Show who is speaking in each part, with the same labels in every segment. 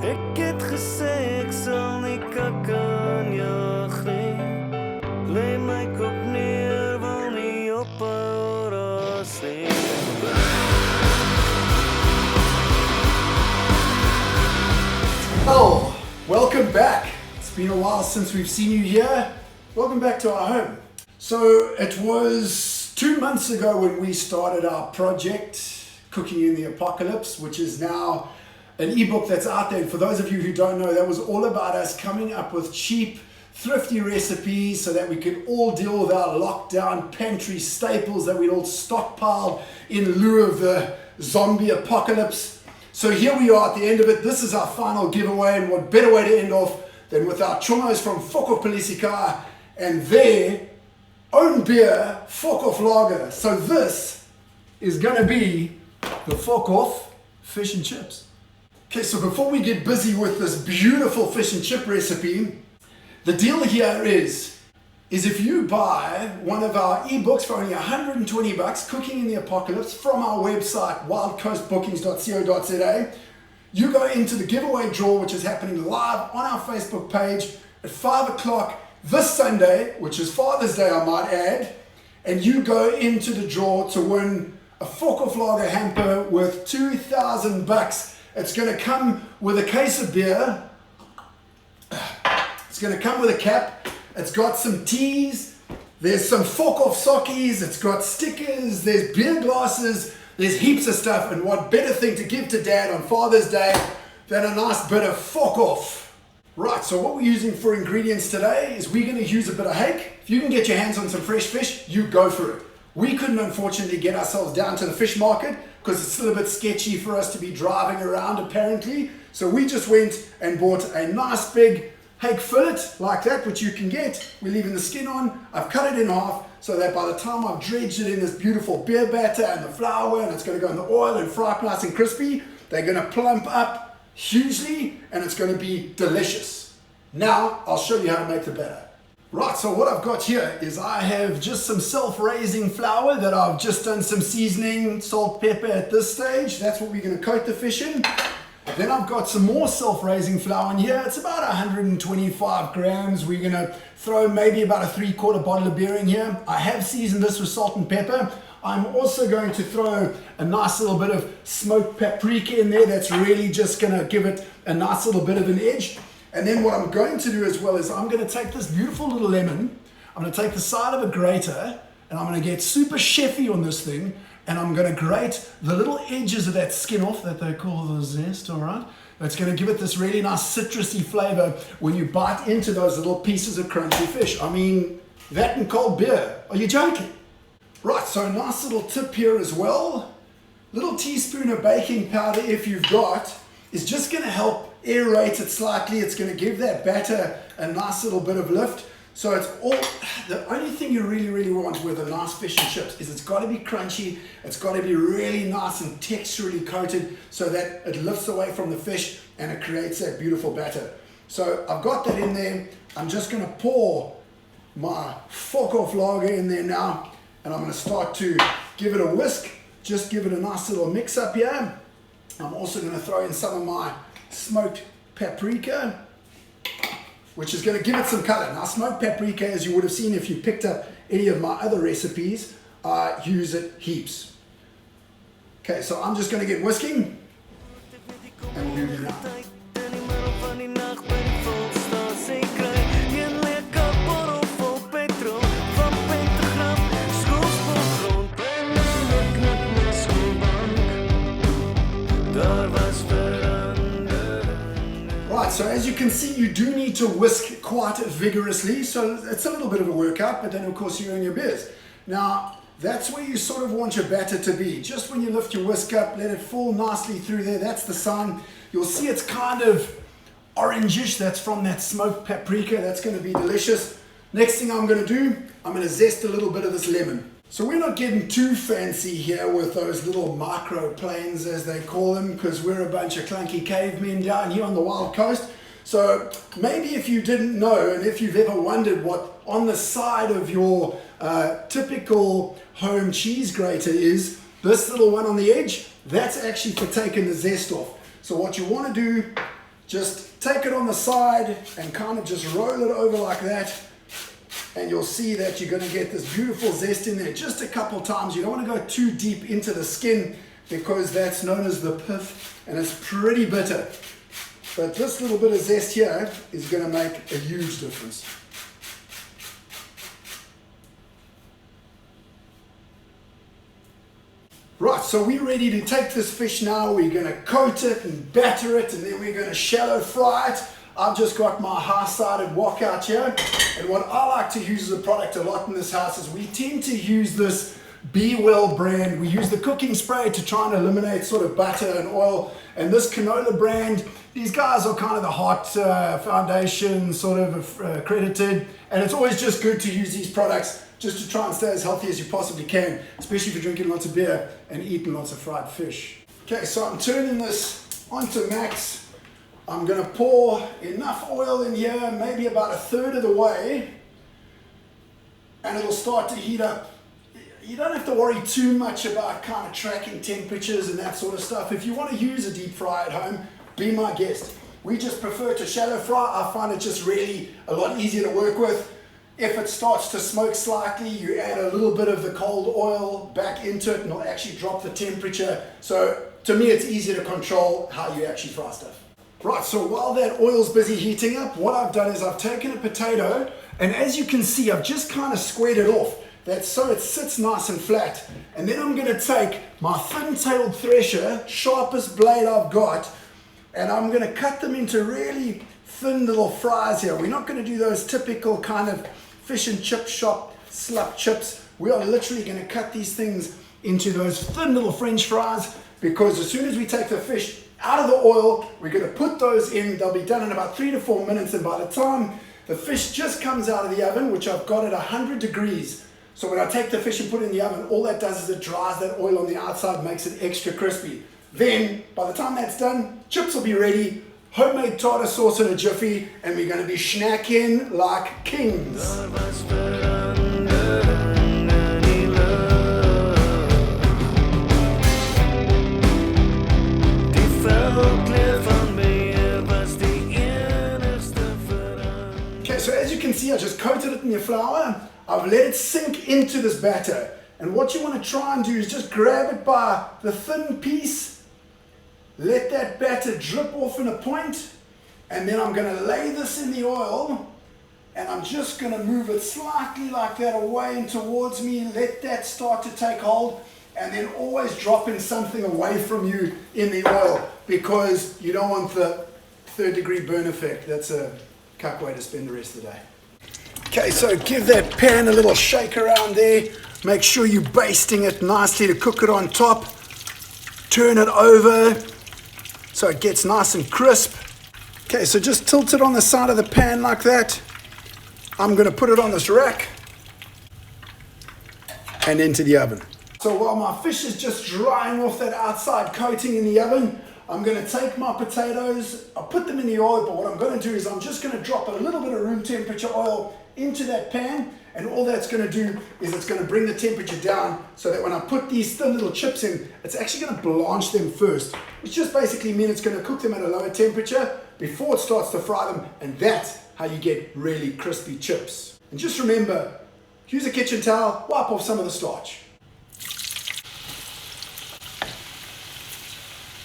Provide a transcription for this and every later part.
Speaker 1: Ek het gesê ek sal nie kakkanjag nie. Lê my kop neer, wil nie ophou ras nie.
Speaker 2: Oh, welcome back. It's been a while since we've seen you here. Welcome back to our home. So it was 2 months ago when we started our project, Cooking in the Apocalypse, which is now an ebook that's out there. And for those of you who don't know, that was all about us coming up with cheap, thrifty recipes so that we could all deal with our lockdown pantry staples that we'd all stockpiled in lieu of the zombie apocalypse. So here we are at the end of it. This is our final giveaway, and what better way to end off than with our choms from Fokofpolisiekar and their own beer, Fokof Lager. So this is going to be the Fokof fish and chips. Okay, so before we get busy with this beautiful fish and chip recipe, the deal here is if you buy one of our ebooks for only 120 bucks, Cooking in the Apocalypse, from our website, wildcoastbookings.co.za, you go into the giveaway draw, which is happening live on our Facebook page at 5 o'clock this Sunday, which is Father's Day, I might add, and you go into the draw to win a Fokof Lager hamper worth 2,000 bucks. It's going to come with a case of beer. It's going to come with a cap. It's got some teas. There's some Fokof sockies. It's got stickers. There's beer glasses. There's heaps of stuff. And what better thing to give to Dad on Father's Day than a nice bit of Fokof? Right, so what we're using for ingredients today is we're going to use a bit of hake. If you can get your hands on some fresh fish, you go for it. We couldn't unfortunately get ourselves down to the fish market because it's still a bit sketchy for us to be driving around apparently. So we just went and bought a nice big hake fillet like that, which you can get. We're leaving the skin on. I've cut it in half so that by the time I've dredged it in this beautiful beer batter and the flour, and it's going to go in the oil and fry up nice and crispy, they're going to plump up hugely and it's going to be delicious. Now I'll show you how to make the batter. Right, so what I've got here is I have just some self-raising flour that I've just done some seasoning, salt, pepper at this stage. That's what we're going to coat the fish in. Then I've got some more self-raising flour in here. It's about 125 grams. We're going to throw maybe about a 3/4 bottle of beer in here. I have seasoned this with salt and pepper. I'm also going to throw a nice little bit of smoked paprika in there. That's really just going to give it a nice little bit of an edge. And then what I'm going to do as well is I'm going to take this beautiful little lemon. I'm going to take the side of a grater and I'm going to get super chefy on this thing. And I'm going to grate the little edges of that skin off that they call the zest, all right? That's going to give it this really nice citrusy flavor when you bite into those little pieces of crunchy fish. I mean, that and cold beer. Are you joking? Right, so a nice little tip here as well. Little teaspoon of baking powder, if you've got, is just going to help aerate it slightly. It's going to give that batter a nice little bit of lift. So it's all, the only thing you really want with a nice fish and chips is it's got to be crunchy, it's got to be really nice and texturally coated so that it lifts away from the fish and it creates that beautiful batter. So I've got that in there. I'm just going to pour my Fokof Lager in there now and I'm going to start to give it a whisk, just give it a nice little mix up here. I'm also going to throw in some of my smoked paprika, which is going to give it some color. Now, smoked paprika, as you would have seen if you picked up any of my other recipes, I use it heaps. Okay, so I'm just going to get whisking, and we'll do that. Right, so as you can see, you do need to whisk quite vigorously, so it's a little bit of a workout, but then of course you earn your beers. Now, that's where you sort of want your batter to be. Just when you lift your whisk up, let it fall nicely through there. That's the sign. You'll see it's kind of orangish. That's from that smoked paprika. That's going to be delicious. Next thing I'm going to do, I'm going to zest a little bit of this lemon. So we're not getting too fancy here with those little micro planes, as they call them, because we're a bunch of clunky cavemen down here on the wild coast. So maybe if you didn't know, and if you've ever wondered what on the side of your typical home cheese grater is, this little one on the edge, that's actually for taking the zest off. So what you want to do, Just take it on the side and kind of just roll it over like that. And you'll see that you're going to get this beautiful zest in there just a couple times. You don't want to go too deep into the skin because that's known as the pith and it's pretty bitter. But this little bit of zest here is going to make a huge difference. Right, so we're ready to take this fish now. We're going to coat it and batter it, and then we're going to shallow fry it. I've just got my high-sided wok out here, and what I like to use as a product a lot in this house is we tend to use this Be Well brand. We use the cooking spray to try and eliminate sort of butter and oil, and this canola brand, these guys are kind of the hot foundation sort of accredited, and it's always just good to use these products just to try and stay as healthy as you possibly can, especially if you're drinking lots of beer and eating lots of fried fish. Okay, so I'm turning this onto max. I'm going to pour enough oil in here, maybe about a third of the way, and it'll start to heat up. You don't have to worry too much about kind of tracking temperatures and that sort of stuff. If you want to use a deep fry at home, be my guest. We just prefer to shallow fry. I find it just really a lot easier to work with. If it starts to smoke slightly, you add a little bit of the cold oil back into it and it'll actually drop the temperature. So to me, it's easier to control how you actually fry stuff. Right, so while that oil's busy heating up, what I've done is I've taken a potato, and as you can see, I've just kind of squared it off. That's so it sits nice and flat. And then I'm going to take my thin-tailed thresher, sharpest blade I've got, and I'm going to cut them into really thin little fries here. We're not going to do those typical kind of fish and chip shop slap chips. We are literally going to cut these things into those thin little French fries, because as soon as we take the fish out of the oil, we're going to put those in. They'll be done in about 3 to 4 minutes, and by the time the fish just comes out of the oven, which I've got at 100 degrees, so when I take the fish and put it in the oven, all that does is it dries that oil on the outside, makes it extra crispy. Then, by the time that's done, chips will be ready, homemade tartar sauce in a jiffy, and we're going to be snacking like kings. Okay, so as you can see, I just coated it in your flour. I've let it sink into this batter. And what you want to try and do is just grab it by the thin piece, let that batter drip off in a point, and then I'm going to lay this in the oil, and I'm just going to move it slightly like that away and towards me, let that start to take hold, and then always dropping something away from you in the oil, because you don't want the third-degree burn effect. That's a cuck way to spend the rest of the day. Okay, so give that pan a little shake around there. Make sure you're basting it nicely to cook it on top. Turn it over so it gets nice and crisp. Okay, so just tilt it on the side of the pan like that. I'm going to put it on this rack and into the oven. So while my fish is just drying off that outside coating in the oven, I'm going to take my potatoes, I'll put them in the oil, but what I'm going to do is I'm just going to drop a little bit of room temperature oil into that pan, and all that's going to do is it's going to bring the temperature down so that when I put these thin little chips in, it's actually going to blanch them first, which just basically means it's going to cook them at a lower temperature before it starts to fry them, and that's how you get really crispy chips. And just remember, use a kitchen towel, wipe off some of the starch.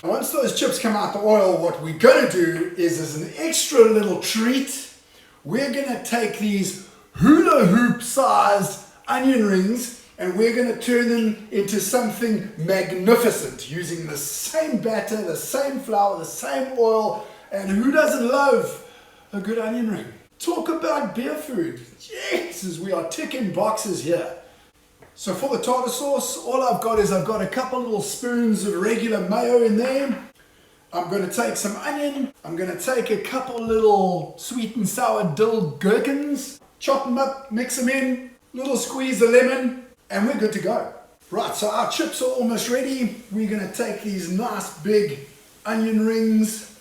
Speaker 2: Once those chips come out the oil, what we're going to do is, as an extra little treat, we're going to take these hula hoop sized onion rings and we're going to turn them into something magnificent using the same batter, the same flour, the same oil. And who doesn't love a good onion ring? Talk about beer food. Jesus, we are ticking boxes here. So for the tartar sauce, all I've got is I've got a couple little spoons of regular mayo in there. I'm going to take some onion. I'm going to take a couple little sweet and sour dill gherkins, chop them up, mix them in, little squeeze of lemon, and we're good to go. Right, so our chips are almost ready. We're going to take these nice big onion rings,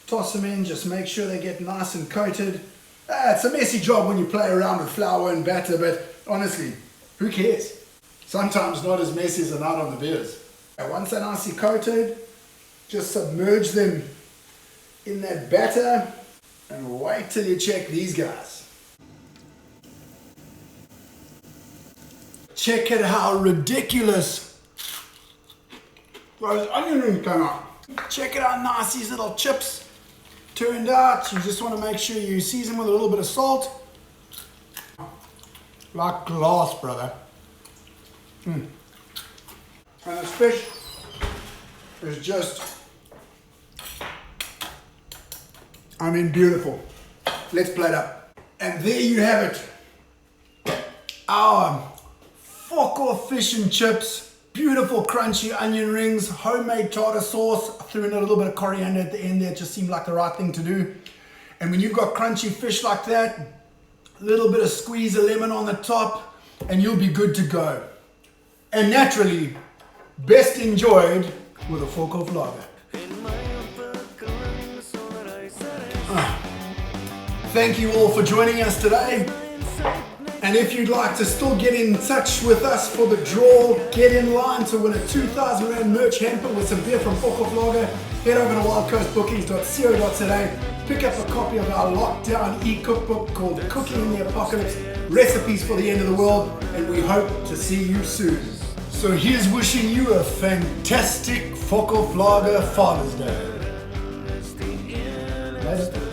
Speaker 2: toss them in, just make sure they get nice and coated. It's a messy job when you play around with flour and batter, but honestly, who cares? Sometimes not as messy as a night on the beers. And once they're nicely coated, just submerge them in that batter and wait till you check these guys. Check it how ridiculous those onion rings come out. Check it how nice these little chips turned out. You just want to make sure you season with a little bit of salt. Like glass, brother. And this fish is just, I mean, beautiful. Let's plate up. And there you have it. Our Fokof fish and chips. Beautiful crunchy onion rings, homemade tartar sauce. I threw in a little bit of coriander at the end there. It just seemed like the right thing to do. And when you've got crunchy fish like that, a little bit of squeeze of lemon on the top, and you'll be good to go. And naturally, best enjoyed with a Fokof Lager. Thank you all for joining us today. And if you'd like to still get in touch with us for the draw, get in line to win a 2,000 Rand merch hamper with some beer from Fokof Lager, head over to wildcoastbookings.co.za, pick up a copy of our lockdown e-cookbook called Cooking in the Apocalypse, Recipes for the End of the World, and we hope to see you soon. So here's wishing you a fantastic Fokof Lager Father's Day. Later.